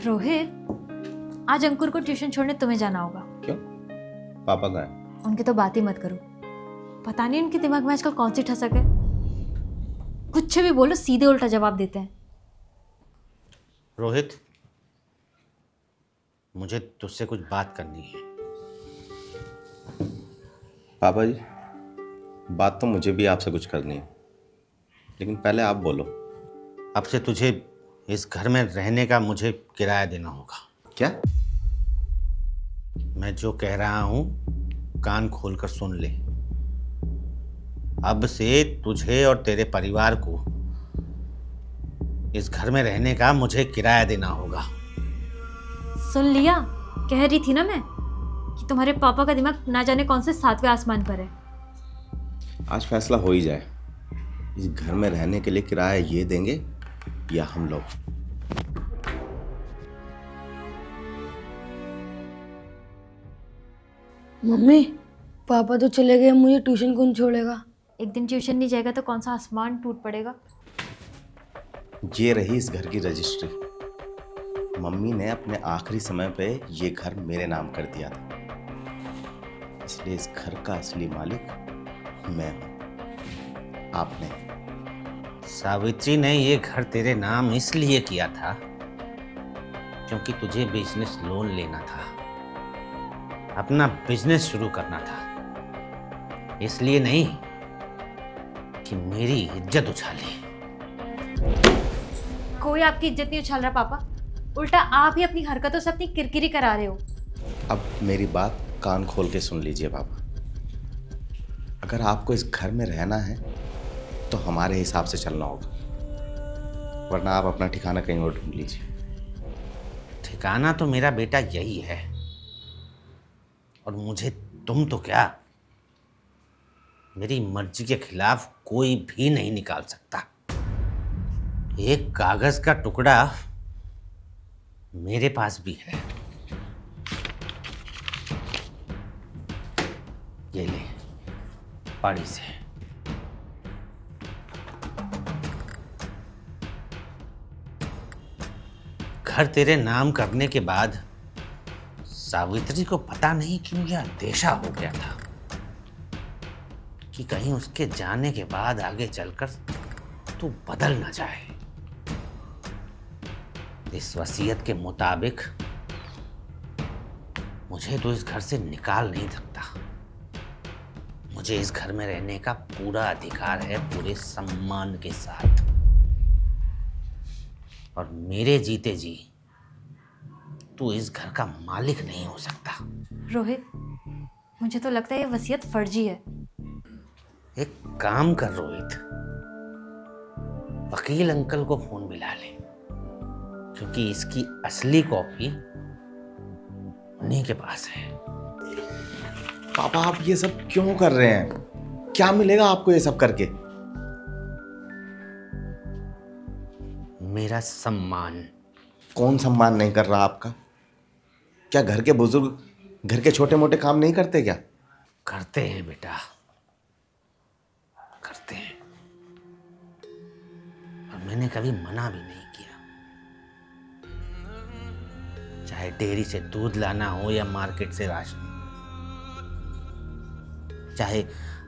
रोहित, आज अंकुर को ट्यूशन छोड़ने तुम्हें जाना होगा। क्यों? पापा कहाँ हैं? उनकी तो बात ही मत करो। पता नहीं उनके दिमाग में आजकल कौन सी ठसक है। कुछ भी बोलो सीधे उल्टा जवाब देते हैं। रोहित, मुझे तुझसे कुछ बात करनी है। पापा जी, बात तो मुझे भी आपसे कुछ करनी है, लेकिन पहले आप बोलो। अब से तुझे इस घर में रहने का मुझे किराया देना होगा। क्या? मैं जो कह रहा हूं कान खोलकर सुन ले। अब से तुझे और तेरे परिवार को इस घर में रहने का मुझे किराया देना होगा। सुन लिया? कह रही थी ना मैं कि तुम्हारे पापा का दिमाग ना जाने कौन से सातवें आसमान पर है। आज फैसला हो ही जाए, इस घर में रहने के लिए किराया ये देंगे या हम लोग। मम्मी, पापा तो चले गए, मुझे ट्यूशन कौन छोड़ेगा? एक दिन ट्यूशन नहीं जाएगा तो कौन सा आसमान टूट पड़ेगा। ये रही इस घर की रजिस्ट्री। मम्मी ने अपने आखिरी समय पे ये घर मेरे नाम कर दिया था, इसलिए इस घर का असली मालिक मैं हूं, आप नहीं। सावित्री ने ये घर तेरे नाम इसलिए किया था क्योंकि तुझे बिजनेस लोन लेना था, अपना बिजनेस शुरू करना था, इसलिए नहीं कि मेरी इज्जत उछाले। कोई आपकी इज्जत नहीं उछाल रहा पापा, उल्टा आप ही अपनी हरकतों से अपनी किरकिरी करा रहे हो। अब मेरी बात कान खोल के सुन लीजिए पापा। अगर आपको इस घर में रहना है तो हमारे हिसाब से चलना होगा, वरना आप अपना ठिकाना कहीं और ढूंढ लीजिए। ठिकाना तो मेरा बेटा यही है, और मुझे तुम तो क्या, मेरी मर्जी के खिलाफ कोई भी नहीं निकाल सकता। एक कागज का टुकड़ा मेरे पास भी है, ये ले, पाड़ी से। घर तेरे नाम करने के बाद सावित्री को पता नहीं क्यों यह अंदेशा हो गया था कि कहीं उसके जाने के बाद आगे चलकर तू बदल ना जाए। इस वसीयत के मुताबिक मुझे तो इस घर से निकाल नहीं सकता। मुझे इस घर में रहने का पूरा अधिकार है, पूरे सम्मान के साथ, और मेरे जीते जी तू इस घर का मालिक नहीं हो सकता। रोहित, मुझे तो लगता है ये वसीयत फर्जी है। एक काम कर रोहित, वकील अंकल को फोन मिला ले, क्योंकि इसकी असली कॉपी उन्हीं के पास है। पापा, आप ये सब क्यों कर रहे हैं? क्या मिलेगा आपको ये सब करके? मेरा सम्मान। कौन सम्मान नहीं कर रहा आपका? क्या घर के बुजुर्ग घर के छोटे मोटे काम नहीं करते क्या? करते हैं बेटा, करते हैं, और मैंने कभी मना भी नहीं किया। चाहे डेयरी से दूध लाना हो या मार्केट से राशन, चाहे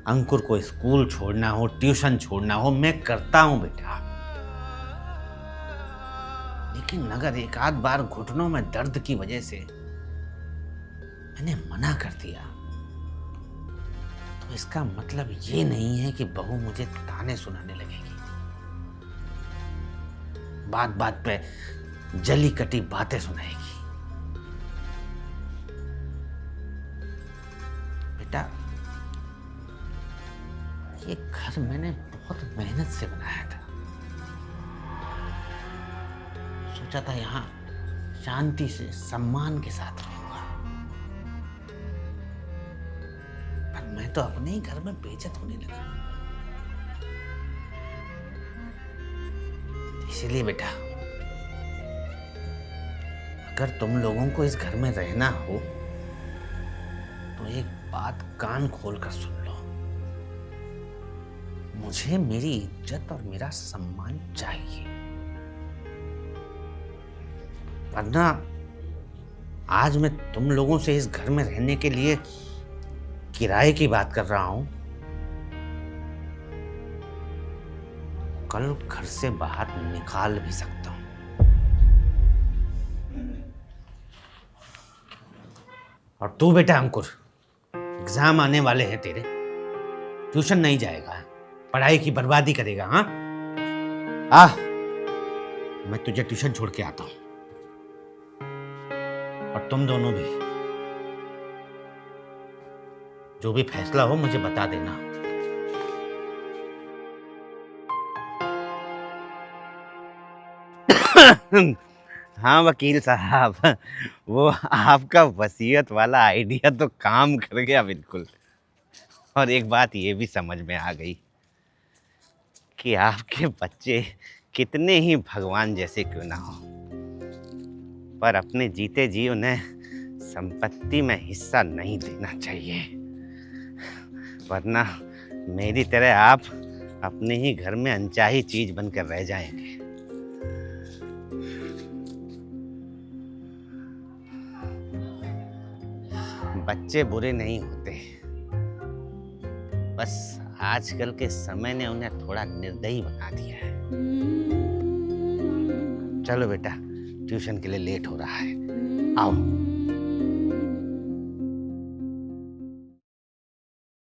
अंकुर को स्कूल छोड़ना हो, ट्यूशन छोड़ना हो, मैं करता हूं बेटा। लेकिन अगर एक आध बार घुटनों में दर्द की वजह से मैंने मना कर दिया तो इसका मतलब ये नहीं है कि बहू मुझे ताने सुनाने लगेगी, बात बात पे जली कटी बातें सुनाएगी। बेटा, ये घर मैंने बहुत मेहनत से बनाया था। सोचा था यहाँ शांति से सम्मान के साथ रहूंगा, पर मैं तो अपने ही घर में बेइज्जत होने लगा। इसीलिए बेटा, अगर तुम लोगों को इस घर में रहना हो तो एक बात कान खोल कर सुन लो। मुझे मेरी इज्जत और मेरा सम्मान चाहिए। वरना आज मैं तुम लोगों से इस घर में रहने के लिए किराए की बात कर रहा हूं, कल घर से बाहर निकाल भी सकता हूं। और तू बेटा अंकुर, एग्जाम आने वाले हैं तेरे, ट्यूशन नहीं जाएगा, पढ़ाई की बर्बादी करेगा। हाँ आ, मैं तुझे ट्यूशन छोड़ के आता हूं। और तुम दोनों भी, जो भी फैसला हो मुझे बता देना। हाँ वकील साहब, वो आपका वसीयत वाला आइडिया तो काम कर गया बिल्कुल। और एक बात ये भी समझ में आ गई कि आपके बच्चे कितने ही भगवान जैसे क्यों ना हो, पर अपने जीते जी उन्हें संपत्ति में हिस्सा नहीं देना चाहिए, वरना मेरी तरह आप अपने ही घर में अनचाही चीज बनकर रह जाएंगे। बच्चे बुरे नहीं होते, बस आजकल के समय ने उन्हें थोड़ा निर्दयी बना दिया है। चलो बेटा, ट्यूशन के लिए लेट हो रहा है, आओ।